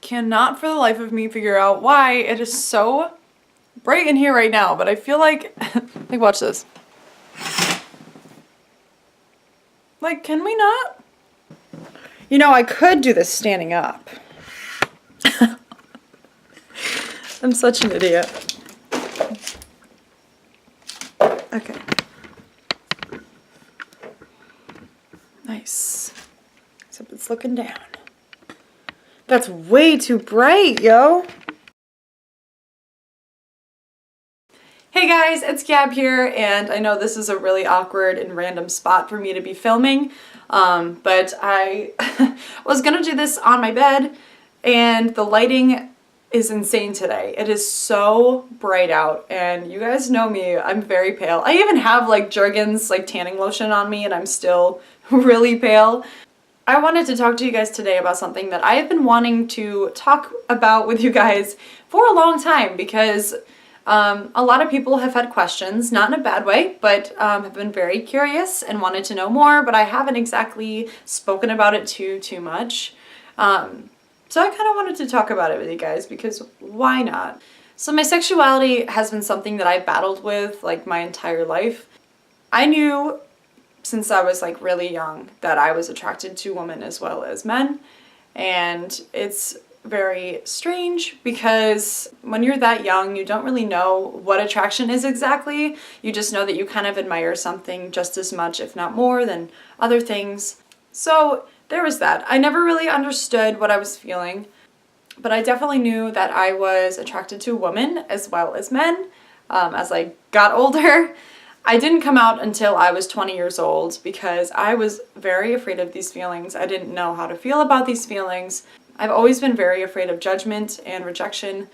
cannot for the life of me figure out why it is so bright in here right now, but I feel like, like watch this. Like, can we not? You know, I could do this standing up. I'm such an idiot. Okay. Nice. Except it's looking down. That's way too bright, yo. Hey guys, it's Gab here, and I know this is a really awkward and random spot for me to be filming, but I was gonna do this on my bed, and the lighting is insane today. It is so bright out, and you guys know me, I'm very pale. I even have like Jergens like tanning lotion on me, and I'm still really pale. I wanted to talk to you guys today about something that I have been wanting to talk about with you guys for a long time, because a lot of people have had questions, not in a bad way, but have been very curious and wanted to know more, but I haven't exactly spoken about it too much. So I kind of wanted to talk about it with you guys, because why not? So my sexuality has been something that I've battled with like my entire life. I knew since I was like really young that I was attracted to women as well as men, and it's very strange because when you're that young, you don't really know what attraction is exactly. You just know that you kind of admire something just as much, if not more, than other things. So there was that. I never really understood what I was feeling, but I definitely knew that I was attracted to women as well as men. As I got older, I didn't come out until I was 20 years old because I was very afraid of these feelings. I didn't know how to feel about these feelings. I've always been very afraid of judgment and rejection,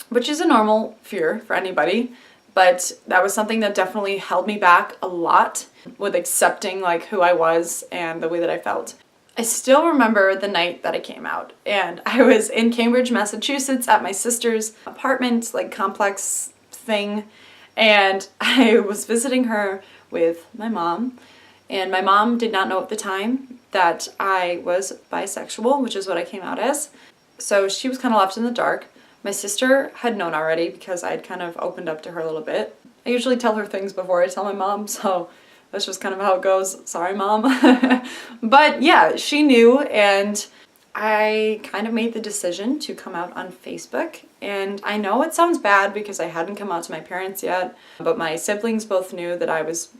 which is a normal fear for anybody, but that was something that definitely held me back a lot with accepting like who I was and the way that I felt. I still remember the night that I came out, and I was in Cambridge, Massachusetts at my sister's apartment, like complex thing, and I was visiting her with my mom, and my mom did not know at the time that I was bisexual, which is what I came out as. So she was kind of left in the dark. My sister had known already because I'd kind of opened up to her a little bit. I usually tell her things before I tell my mom, so that's just kind of how it goes. Sorry, Mom. But yeah, she knew, and I kind of made the decision to come out on Facebook. And I know it sounds bad because I hadn't come out to my parents yet, but my siblings both knew that I was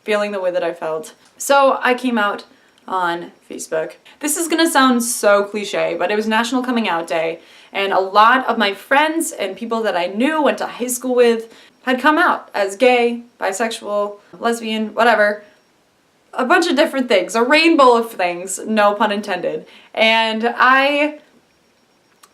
feeling the way that I felt. So I came out on Facebook. This is gonna sound so cliche, but it was National Coming Out Day, and a lot of my friends and people that I knew, went to high school with, had come out as gay, bisexual, lesbian, whatever. A bunch of different things, a rainbow of things, no pun intended. And I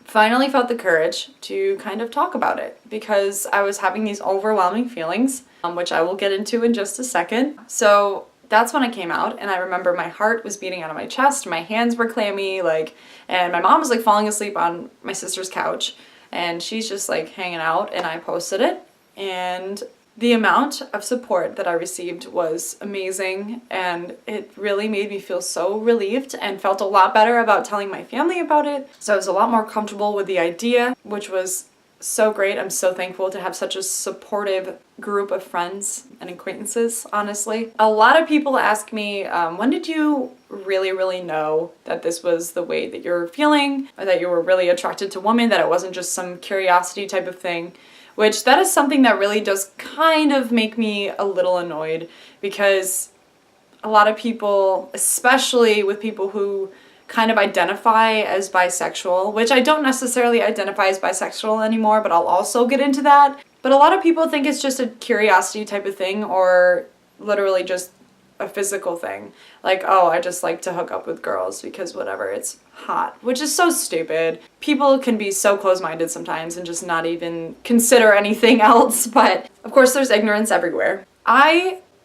finally felt the courage to kind of talk about it because I was having these overwhelming feelings, which I will get into in just a second. So that's when I came out, and I remember my heart was beating out of my chest, my hands were clammy, like, and my mom was like falling asleep on my sister's couch, and she's just like hanging out, and I posted it, and the amount of support that I received was amazing, and it really made me feel so relieved and felt a lot better about telling my family about it. So I was a lot more comfortable with the idea, which was so great. I'm so thankful to have such a supportive group of friends and acquaintances, honestly. A lot of people ask me, when did you really know that this was the way that you're feeling, or that you were really attracted to women, that it wasn't just some curiosity type of thing? Which that is something that really does kind of make me a little annoyed, because a lot of people, especially with people who kind of identify as bisexual, which I don't necessarily identify as bisexual anymore, but I'll also get into that. But a lot of people think it's just a curiosity type of thing, or literally just a physical thing. Like, oh, I just like to hook up with girls because whatever, it's hot, which is so stupid. People can be so close-minded sometimes and just not even consider anything else, but of course there's ignorance everywhere.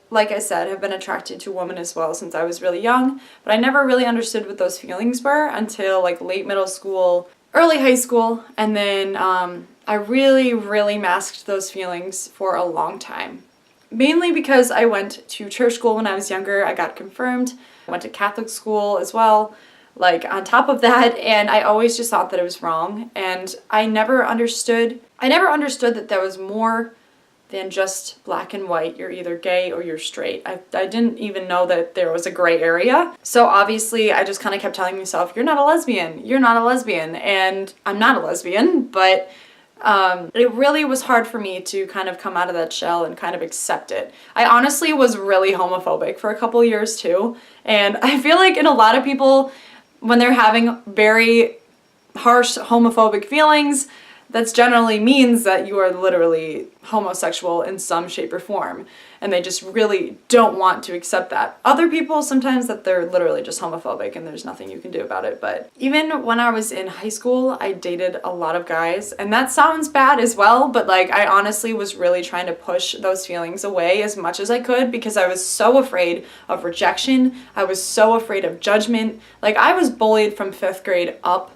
Like I said, have been attracted to women as well since I was really young, but I never really understood what those feelings were until like late middle school, early high school, and then I really masked those feelings for a long time. Mainly because I went to church school when I was younger. I got confirmed. I went to Catholic school as well, like on top of that, and I always just thought that it was wrong, and I never understood that there was more than just black and white. You're either gay or you're straight. I didn't even know that there was a gray area. So obviously I just kind of kept telling myself, you're not a lesbian, you're not a lesbian, and I'm not a lesbian, but it really was hard for me to kind of come out of that shell and kind of accept it. I honestly was really homophobic for a couple years too, and I feel like in a lot of people, when they're having very harsh homophobic feelings, that generally means that you are literally homosexual in some shape or form, and they just really don't want to accept that. Other people, sometimes that they're literally just homophobic and there's nothing you can do about it. But even when I was in high school, I dated a lot of guys, and that sounds bad as well, but like I honestly was really trying to push those feelings away as much as I could because I was so afraid of rejection. I was so afraid of judgment. Like I was bullied from 5th grade up.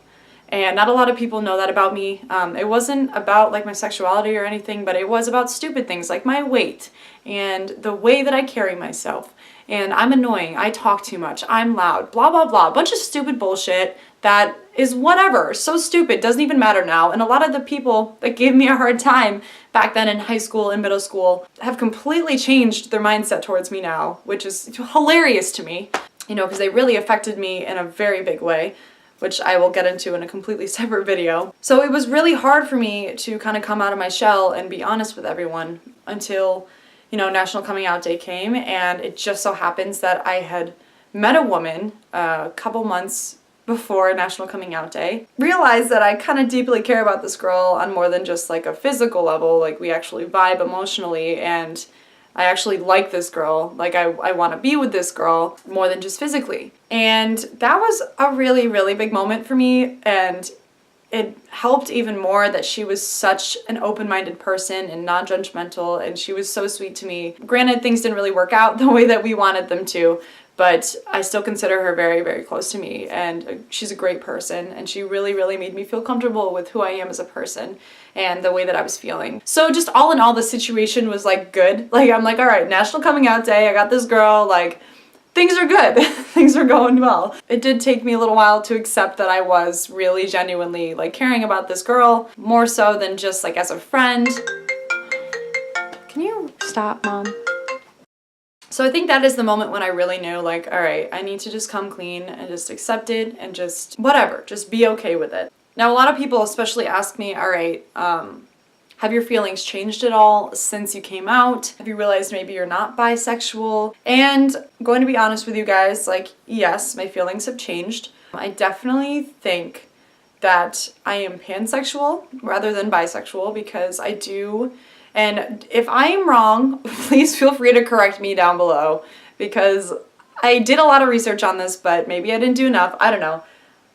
And not a lot of people know that about me. It wasn't about like my sexuality or anything, but it was about stupid things like my weight and the way that I carry myself. And I'm annoying, I talk too much, I'm loud, blah, blah, blah. A bunch of stupid bullshit that is whatever, so stupid, doesn't even matter now. And a lot of the people that gave me a hard time back then in high school and middle school have completely changed their mindset towards me now, which is hilarious to me, you know, because they really affected me in a very big way, which I will get into in a completely separate video. So it was really hard for me to kind of come out of my shell and be honest with everyone until, you know, National Coming Out Day came, and it just so happens that I had met a woman a couple months before National Coming Out Day. Realized that I kind of deeply care about this girl on more than just like a physical level, like we actually vibe emotionally, and I actually like this girl, like I want to be with this girl more than just physically. And that was a really, really big moment for me, and it helped even more that she was such an open-minded person and non-judgmental, and she was so sweet to me. Granted, things didn't really work out the way that we wanted them to, but I still consider her very, very close to me, and she's a great person, and she really, really made me feel comfortable with who I am as a person and the way that I was feeling. So just all in all, the situation was like good. Like I'm like, all right, National Coming Out Day, I got this girl, like things are good. Things are going well. It did take me a little while to accept that I was really genuinely like caring about this girl, more so than just like as a friend. Can you stop, Mom? So I think that is the moment when I really knew, like, all right, I need to just come clean and just accept it and just whatever, just be okay with it. Now, a lot of people especially ask me, all right, have your feelings changed at all since you came out? Have you realized maybe you're not bisexual? And I'm going to be honest with you guys, like, yes, my feelings have changed. I definitely think that I am pansexual rather than bisexual because I do. And if I am wrong, please feel free to correct me down below because I did a lot of research on this, but maybe I didn't do enough. I don't know.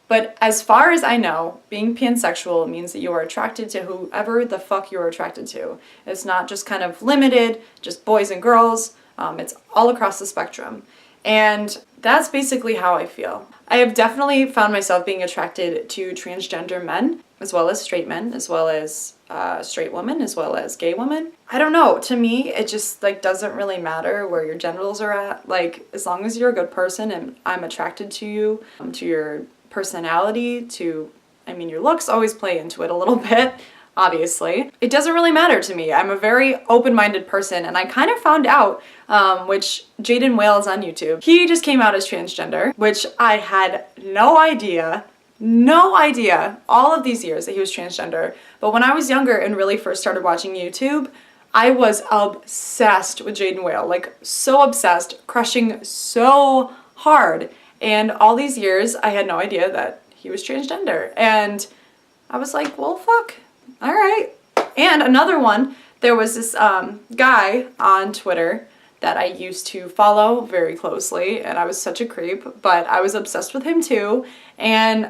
But as far as I know, being pansexual means that you are attracted to whoever the fuck you're attracted to. It's not just kind of limited, just boys and girls. It's all across the spectrum. And that's basically how I feel. I have definitely found myself being attracted to transgender men, as well as straight men, as well as straight women, as well as gay women. I don't know, to me, it just like doesn't really matter where your genitals are at. Like, as long as you're a good person and I'm attracted to you, to your personality, to, I mean, your looks always play into it a little bit, obviously. It doesn't really matter to me. I'm a very open-minded person, and I kind of found out, which Jaden Wales on YouTube, he just came out as transgender, which I had no idea all of these years that he was transgender. But when I was younger and really first started watching YouTube, I was obsessed with Jaden Wale, like so obsessed, crushing so hard. And all these years, I had no idea that he was transgender. And I was like, well, fuck, all right. And another one, there was this guy on Twitter that I used to follow very closely, and I was such a creep, but I was obsessed with him too. And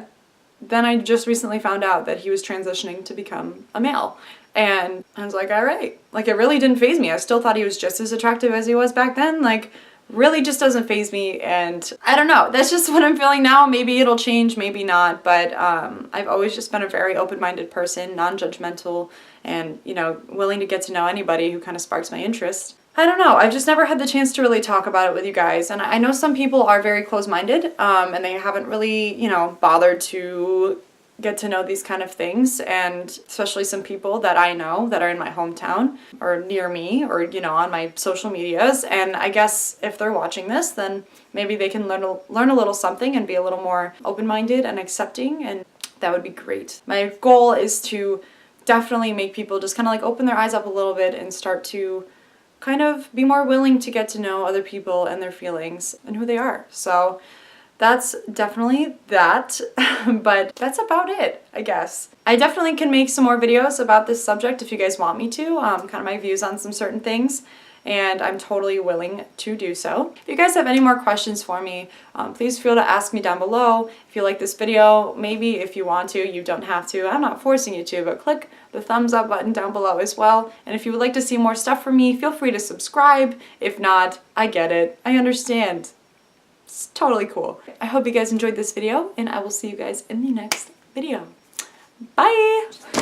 then I just recently found out that he was transitioning to become a male. And I was like, all right. Like, it really didn't faze me. I still thought he was just as attractive as he was back then. Like, really just doesn't faze me, and I don't know, that's just what I'm feeling now. Maybe it'll change, maybe not, but I've always just been a very open-minded person, non-judgmental, and, you know, willing to get to know anybody who kind of sparks my interest. I don't know, I've just never had the chance to really talk about it with you guys. And I know some people are very close-minded, and they haven't really, you know, bothered to get to know these kind of things, and especially some people that I know that are in my hometown or near me or, you know, on my social medias. And I guess if they're watching this, then maybe they can learn a little something and be a little more open-minded and accepting, and that would be great. My goal is to definitely make people just kind of like open their eyes up a little bit and start to kind of be more willing to get to know other people and their feelings and who they are. So that's definitely that, but that's about it, I guess. I definitely can make some more videos about this subject if you guys want me to, kind of my views on some certain things, and I'm totally willing to do so. If you guys have any more questions for me, please feel to ask me down below. If you like this video, maybe if you want to, you don't have to. I'm not forcing you to, but click the thumbs up button down below as well. And if you would like to see more stuff from me, feel free to subscribe. If not, I get it. I understand. It's totally cool. I hope you guys enjoyed this video, and I will see you guys in the next video. Bye!